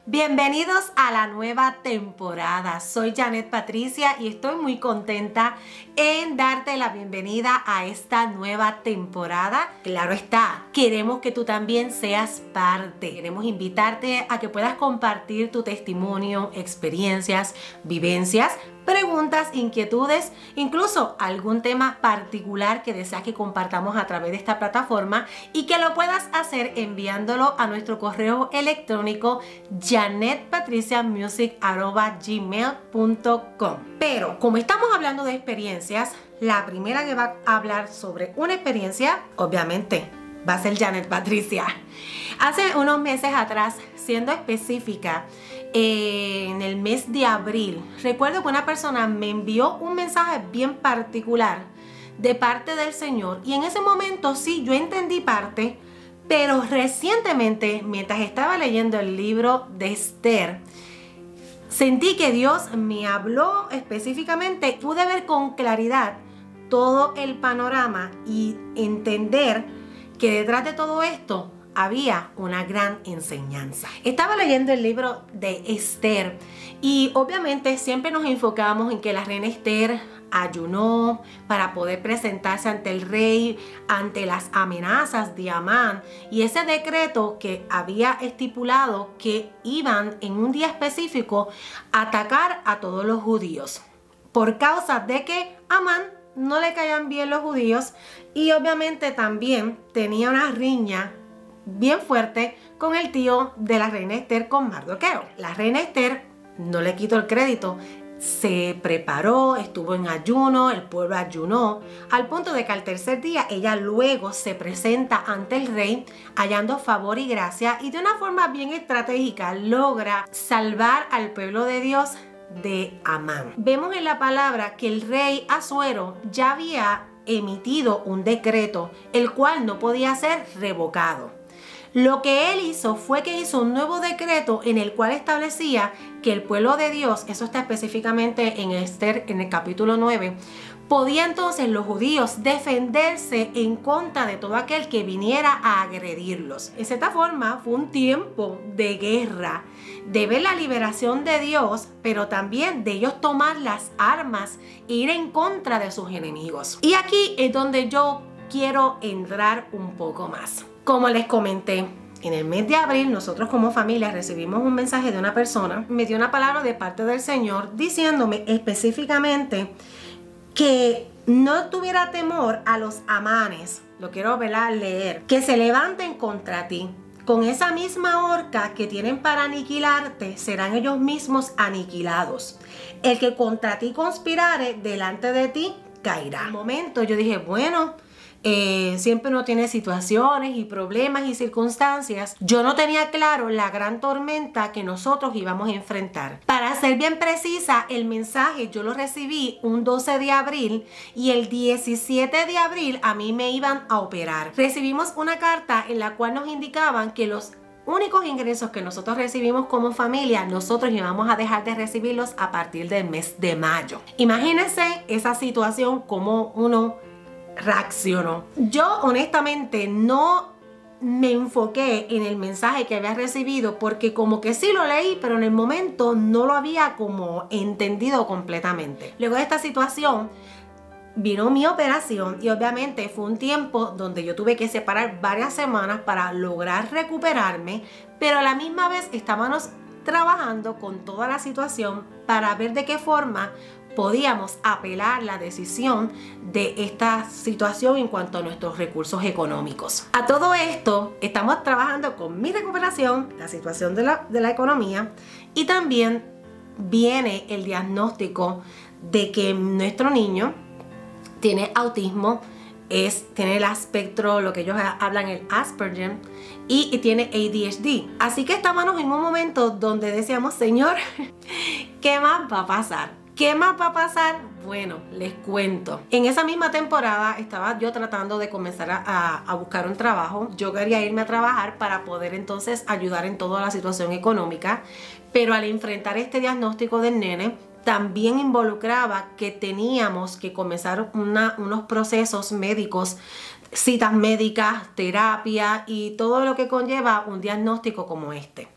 Bienvenidos a la nueva temporada. Soy Janet Patricia y estoy muy contenta en darte la bienvenida a esta nueva temporada. Claro está, queremos que tú también seas parte. Queremos invitarte a que puedas compartir tu testimonio, experiencias, vivencias, preguntas, inquietudes, incluso algún tema particular que deseas que compartamos a través de esta plataforma y que lo puedas hacer enviándolo a nuestro correo electrónico janetpatriciamusic@gmail.com. Pero como estamos hablando de experiencias, la primera que va a hablar sobre una experiencia, obviamente, va a ser Janet Patricia. Hace unos meses atrás, siendo específica, en el mes de abril, recuerdo que una persona me envió un mensaje bien particular de parte del Señor y en ese momento sí, yo entendí parte, pero recientemente, mientras estaba leyendo el libro de Esther, sentí que Dios me habló específicamente. Pude ver con claridad todo el panorama y entender que detrás de todo esto había una gran enseñanza. Estaba leyendo el libro de Esther y obviamente siempre nos enfocamos en que la reina Esther ayunó para poder presentarse ante el rey, ante las amenazas de Amán y ese decreto que había estipulado que iban en un día específico a atacar a todos los judíos por causa de que Amán no le caían bien los judíos y obviamente también tenía una riña bien fuerte con el tío de la reina Esther, con Mardoqueo. La reina Esther, no le quito el crédito, se preparó, estuvo en ayuno, el pueblo ayunó, al punto de que al tercer día ella luego se presenta ante el rey hallando favor y gracia y de una forma bien estratégica logra salvar al pueblo de Dios de Amán. Vemos en la palabra que el rey Asuero ya había emitido un decreto el cual no podía ser revocado. Lo que él hizo fue que hizo un nuevo decreto en el cual establecía que el pueblo de Dios, eso está específicamente en Esther en el capítulo 9, podía entonces los judíos defenderse en contra de todo aquel que viniera a agredirlos. De cierta forma fue un tiempo de guerra, de ver la liberación de Dios, pero también de ellos tomar las armas e ir en contra de sus enemigos. Y aquí es donde yo quiero entrar un poco más. Como les comenté, en el mes de abril nosotros como familia recibimos un mensaje de una persona, me dio una palabra de parte del Señor diciéndome específicamente que no tuviera temor a los amanes, lo quiero leer, que se levanten contra ti. Con esa misma horca que tienen para aniquilarte, serán ellos mismos aniquilados. El que contra ti conspirare, delante de ti caerá. En un momento yo dije, bueno, siempre uno tiene situaciones y problemas y circunstancias. Yo no tenía claro la gran tormenta que nosotros íbamos a enfrentar. Para ser bien precisa, el mensaje yo lo recibí un 12 de abril y el 17 de abril a mí me iban a operar. Recibimos una carta en la cual nos indicaban que los únicos ingresos que nosotros recibimos como familia, nosotros íbamos a dejar de recibirlos a partir del mes de mayo. Imagínense esa situación, como uno reaccionó. Yo honestamente no me enfoqué en el mensaje que había recibido porque como que sí lo leí, pero en el momento no lo había como entendido completamente. Luego de esta situación vino mi operación y obviamente fue un tiempo donde yo tuve que separar varias semanas para lograr recuperarme, pero a la misma vez estábamos trabajando con toda la situación para ver de qué forma podíamos apelar la decisión de esta situación en cuanto a nuestros recursos económicos. A todo esto, estamos trabajando con mi recuperación, la situación de la economía y también viene el diagnóstico de que nuestro niño tiene autismo, tiene el espectro, lo que ellos hablan, el Asperger, y tiene ADHD. Así que estábamos en un momento donde decíamos, Señor, ¿qué más va a pasar? ¿Qué más va a pasar? Bueno, les cuento. En esa misma temporada estaba yo tratando de comenzar a buscar un trabajo. Yo quería irme a trabajar para poder entonces ayudar en toda la situación económica. Pero al enfrentar este diagnóstico del nene, también involucraba que teníamos que comenzar unos procesos médicos, citas médicas, terapia y todo lo que conlleva un diagnóstico como este.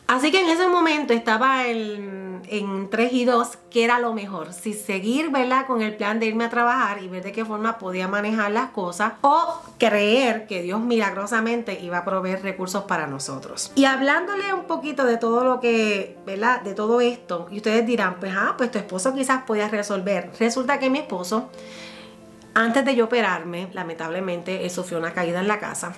Así que en ese momento estaba en 3 y 2, que era lo mejor, si seguir, ¿verdad?, con el plan de irme a trabajar y ver de qué forma podía manejar las cosas, o creer que Dios milagrosamente iba a proveer recursos para nosotros. Y hablándole un poquito de todo lo que, ¿verdad?, de todo esto, y ustedes dirán, pues tu esposo quizás podía resolver. Resulta que mi esposo, antes de yo operarme, lamentablemente, él sufrió una caída en la casa.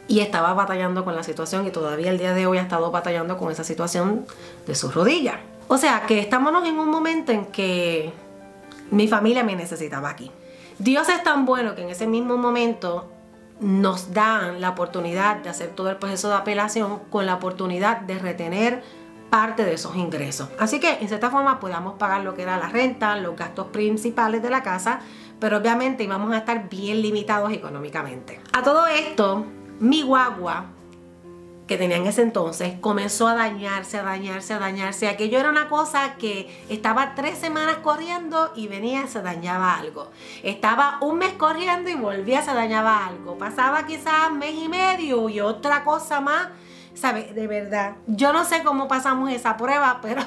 Y estaba batallando con la situación y todavía el día de hoy ha estado batallando con esa situación de su rodilla. O sea que estamos en un momento en que mi familia me necesitaba aquí. Dios es tan bueno que en ese mismo momento nos dan la oportunidad de hacer todo el proceso de apelación con la oportunidad de retener parte de esos ingresos. Así que en cierta forma podamos pagar lo que era la renta, los gastos principales de la casa, pero obviamente íbamos a estar bien limitados económicamente. A todo esto, mi guagua que tenía en ese entonces comenzó a dañarse. Aquello era una cosa que estaba 3 semanas corriendo y venía, se dañaba algo. Estaba un mes corriendo y volvía, se dañaba algo. Pasaba quizás mes y medio y otra cosa más. ¿Sabes? De verdad, yo no sé cómo pasamos esa prueba, pero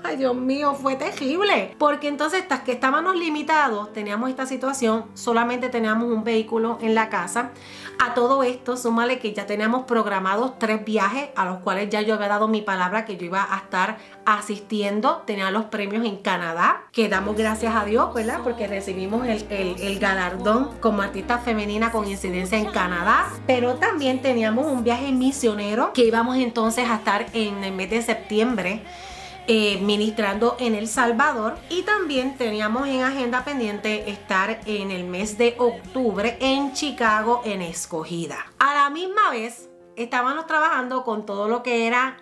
ay, Dios mío, fue terrible. Porque entonces, hasta que estábamos limitados, teníamos esta situación, solamente teníamos un vehículo en la casa. A todo esto, súmale que ya teníamos programados 3 viajes a los cuales ya yo había dado mi palabra que yo iba a estar asistiendo. Tenía los premios en Canadá, que damos gracias a Dios, ¿verdad? Porque recibimos el galardón como artista femenina con incidencia en Canadá. Pero también teníamos un viaje misionero que íbamos entonces a estar en el mes de septiembre ministrando en El Salvador, y también teníamos en agenda pendiente estar en el mes de octubre en Chicago, en Escogida. A la misma vez estábamos trabajando con todo lo que era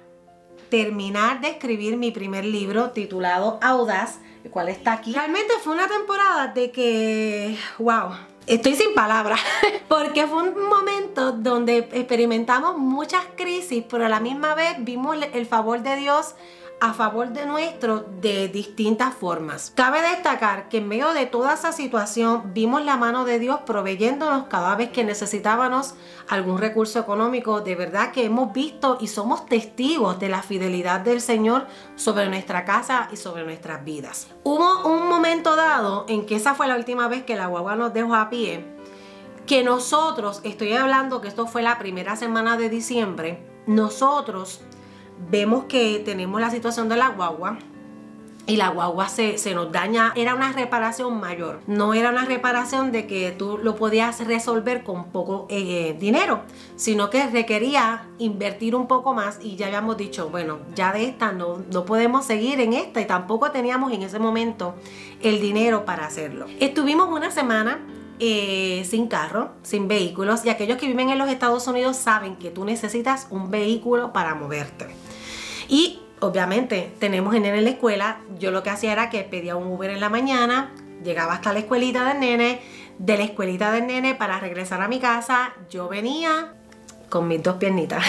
terminar de escribir mi primer libro titulado Audaz, el cual está aquí. Realmente fue una temporada de que, wow, estoy sin palabras, porque fue un momento donde experimentamos muchas crisis, pero a la misma vez vimos el favor de Dios a favor de nuestro de distintas formas. Cabe destacar que en medio de toda esa situación vimos la mano de Dios proveyéndonos cada vez que necesitábamos algún recurso económico. De verdad que hemos visto y somos testigos de la fidelidad del Señor sobre nuestra casa y sobre nuestras vidas. Hubo un momento dado en que esa fue la última vez que la guagua nos dejó a pie, que nosotros, estoy hablando que esto fue la primera semana de diciembre, nosotros vemos que tenemos la situación de la guagua y la guagua se nos daña. Era una reparación mayor, no era una reparación de que tú lo podías resolver con poco dinero, sino que requería invertir un poco más, y ya habíamos dicho, bueno, ya de esta no podemos seguir en esta, y tampoco teníamos en ese momento el dinero para hacerlo. Estuvimos una semana sin carro, sin vehículos, y aquellos que viven en los Estados Unidos saben que tú necesitas un vehículo para moverte. Y obviamente tenemos el nene en la escuela. Yo lo que hacía era que pedía un Uber en la mañana, llegaba hasta la escuelita del nene, de la escuelita del nene para regresar a mi casa, yo venía con mis 2 piernitas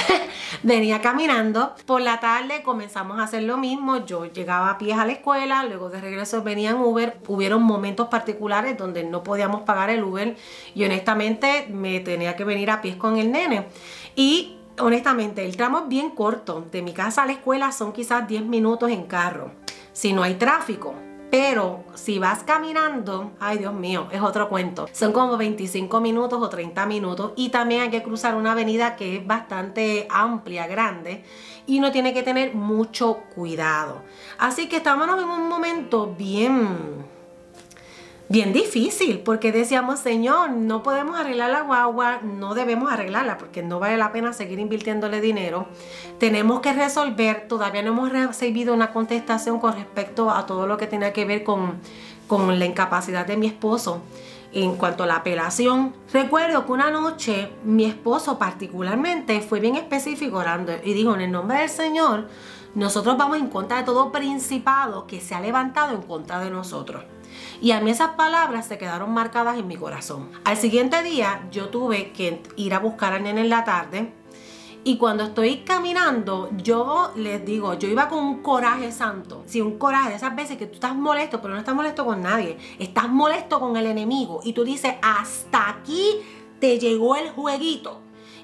venía caminando. Por la tarde comenzamos a hacer lo mismo, yo llegaba a pies a la escuela, luego de regreso venía en Uber. Hubieron momentos particulares donde no podíamos pagar el Uber y honestamente me tenía que venir a pies con el nene. Y honestamente el tramo es bien corto, de mi casa a la escuela son quizás 10 minutos en carro, si no hay tráfico. Pero si vas caminando, ay Dios mío, es otro cuento. Son como 25 minutos o 30 minutos, y también hay que cruzar una avenida que es bastante amplia, grande, y uno tiene que tener mucho cuidado. Así que estábamos en un momento bien difícil, porque decíamos, Señor, no podemos arreglar la guagua, no debemos arreglarla porque no vale la pena seguir invirtiéndole dinero. Tenemos que resolver, todavía no hemos recibido una contestación con respecto a todo lo que tenía que ver con la incapacidad de mi esposo en cuanto a la apelación. Recuerdo que una noche mi esposo particularmente fue bien específico orando y dijo, en el nombre del Señor, nosotros vamos en contra de todo principado que se ha levantado en contra de nosotros. Y a mí esas palabras se quedaron marcadas en mi corazón. Al siguiente día yo tuve que ir a buscar al nene en la tarde, y cuando estoy caminando, yo les digo, yo iba con un coraje santo. Sí, un coraje de esas veces que tú estás molesto, pero no estás molesto con nadie. Estás molesto con el enemigo y tú dices, hasta aquí te llegó el jueguito.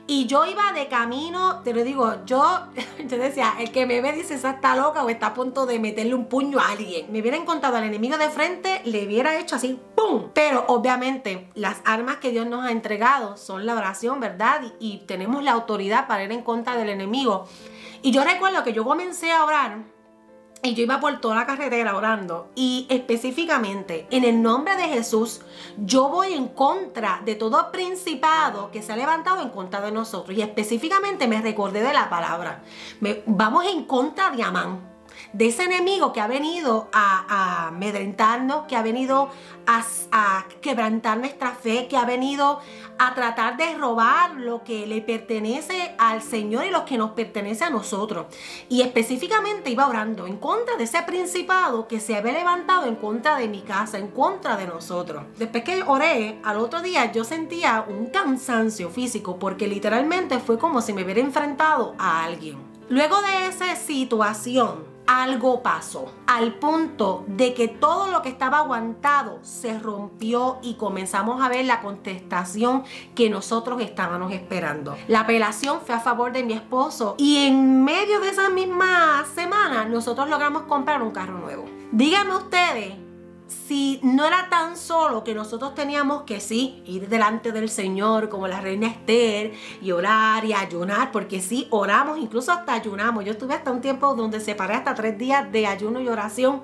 Y yo iba de camino, te lo digo, yo decía, el que me ve dice, esa está loca o está a punto de meterle un puño a alguien. Me hubiera encontrado al enemigo de frente, le hubiera hecho así, ¡pum! Pero obviamente las armas que Dios nos ha entregado son la oración, ¿verdad? Y tenemos la autoridad para ir en contra del enemigo. Y yo recuerdo que yo comencé a orar y yo iba por toda la carretera orando, y específicamente en el nombre de Jesús yo voy en contra de todo principado que se ha levantado en contra de nosotros. Y específicamente me recordé de la palabra. Vamos en contra de Amán, de ese enemigo que ha venido a amedrentarnos, que ha venido a quebrantar nuestra fe, que ha venido a tratar de robar lo que le pertenece al Señor y lo que nos pertenece a nosotros. Y específicamente iba orando en contra de ese principado que se había levantado en contra de mi casa, en contra de nosotros. Después que oré, al otro día yo sentía un cansancio físico, porque literalmente fue como si me hubiera enfrentado a alguien. Luego de esa situación, algo pasó, al punto de que todo lo que estaba aguantado se rompió y comenzamos a ver la contestación que nosotros estábamos esperando. La apelación fue a favor de mi esposo, y en medio de esa misma semana nosotros logramos comprar un carro nuevo. Díganme ustedes si no era tan solo que nosotros teníamos que sí ir delante del Señor como la reina Esther y orar y ayunar, porque sí oramos, incluso hasta ayunamos. Yo estuve hasta un tiempo donde separé hasta 3 días de ayuno y oración,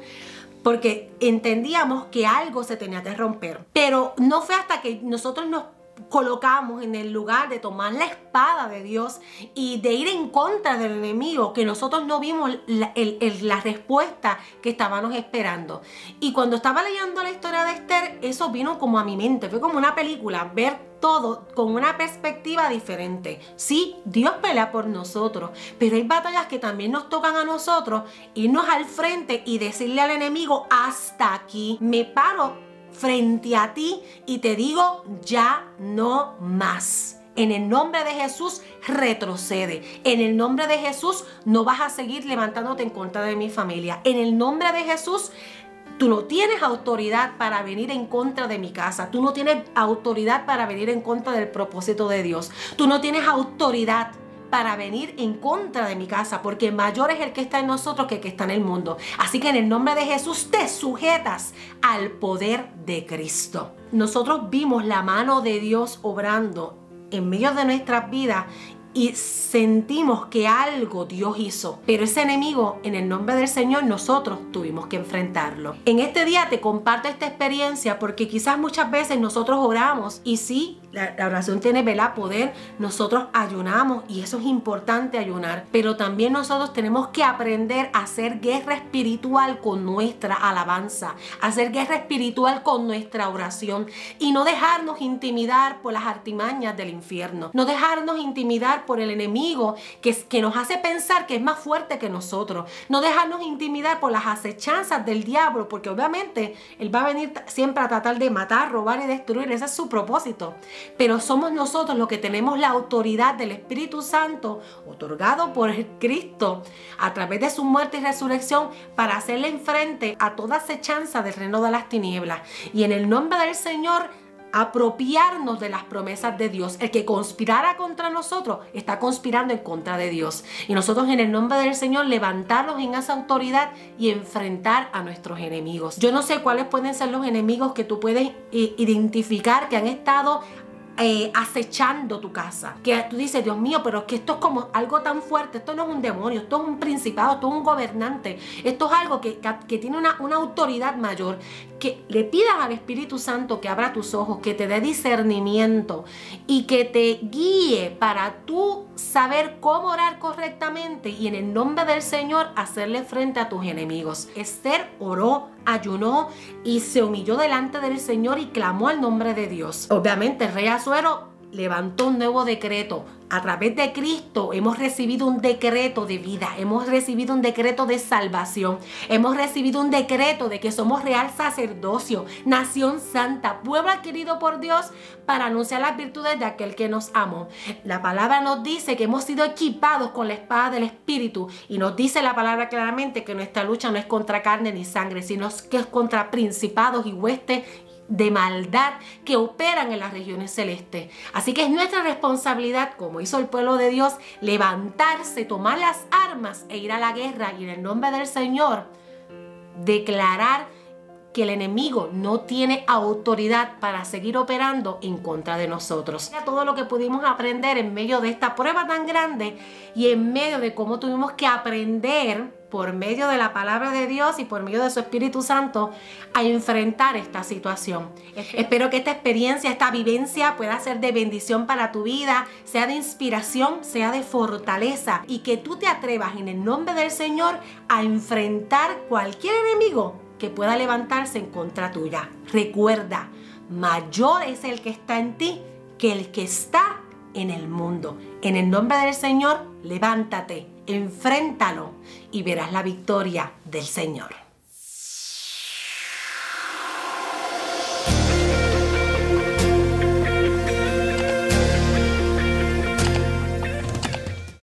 porque entendíamos que algo se tenía que romper. Pero no fue hasta que nosotros nos colocamos en el lugar de tomar la espada de Dios y de ir en contra del enemigo que nosotros no vimos la respuesta que estábamos esperando. Y cuando estaba leyendo la historia de Esther, eso vino como a mi mente, fue como una película, ver todo con una perspectiva diferente. Sí, Dios pelea por nosotros, pero hay batallas que también nos tocan a nosotros, irnos al frente y decirle al enemigo, hasta aquí, me paro frente a ti y te digo, ya no más. En el nombre de Jesús, retrocede. En el nombre de Jesús, no vas a seguir levantándote en contra de mi familia. En el nombre de Jesús, tú no tienes autoridad para venir en contra de mi casa. Tú no tienes autoridad para venir en contra del propósito de Dios. Tú no tienes autoridad para venir en contra de mi casa, porque mayor es el que está en nosotros que el que está en el mundo. Así que en el nombre de Jesús te sujetas al poder de Cristo. Nosotros vimos la mano de Dios obrando en medio de nuestras vidas y sentimos que algo Dios hizo, pero ese enemigo, en el nombre del Señor, nosotros tuvimos que enfrentarlo. En este día te comparto esta experiencia porque quizás muchas veces nosotros oramos y sí, la oración tiene, ¿verdad?, poder. Nosotros ayunamos y eso es importante, ayunar, pero también nosotros tenemos que aprender a hacer guerra espiritual con nuestra alabanza, hacer guerra espiritual con nuestra oración y no dejarnos intimidar por las artimañas del infierno, no dejarnos intimidar por el enemigo que nos hace pensar que es más fuerte que nosotros, no dejarnos intimidar por las acechanzas del diablo, porque obviamente él va a venir siempre a tratar de matar, robar y destruir. Ese es su propósito. Pero somos nosotros los que tenemos la autoridad del Espíritu Santo otorgado por Cristo a través de su muerte y resurrección para hacerle frente a toda acechanza del reino de las tinieblas. Y en el nombre del Señor, apropiarnos de las promesas de Dios. El que conspirara contra nosotros está conspirando en contra de Dios. Y nosotros en el nombre del Señor levantarnos en esa autoridad y enfrentar a nuestros enemigos. Yo no sé cuáles pueden ser los enemigos que tú puedes identificar que han estado acechando tu casa, que tú dices, Dios mío, pero es que esto es como algo tan fuerte, esto no es un demonio, esto es un principado, esto es un gobernante, esto es algo que tiene una autoridad mayor. Que le pidas al Espíritu Santo que abra tus ojos, que te dé discernimiento y que te guíe para tú saber cómo orar correctamente y en el nombre del Señor hacerle frente a tus enemigos. Esther oró, ayunó y se humilló delante del Señor y clamó al nombre de Dios. Obviamente el rey Asuero levantó un nuevo decreto. A través de Cristo hemos recibido un decreto de vida, hemos recibido un decreto de salvación, hemos recibido un decreto de que somos real sacerdocio, nación santa, pueblo adquirido por Dios para anunciar las virtudes de aquel que nos amó. La palabra nos dice que hemos sido equipados con la espada del Espíritu y nos dice la palabra claramente que nuestra lucha no es contra carne ni sangre, sino que es contra principados y huestes de maldad que operan en las regiones celestes. Así que es nuestra responsabilidad, como hizo el pueblo de Dios, levantarse, tomar las armas e ir a la guerra y en el nombre del Señor declarar que el enemigo no tiene autoridad para seguir operando en contra de nosotros. Todo lo que pudimos aprender en medio de esta prueba tan grande y en medio de cómo tuvimos que aprender por medio de la palabra de Dios y por medio de su Espíritu Santo a enfrentar esta situación. Espero que esta experiencia, esta vivencia pueda ser de bendición para tu vida, sea de inspiración, sea de fortaleza y que tú te atrevas en el nombre del Señor a enfrentar cualquier enemigo que pueda levantarse en contra tuya. Recuerda, mayor es el que está en ti que el que está en el mundo. En el nombre del Señor, levántate, enfréntalo y verás la victoria del Señor.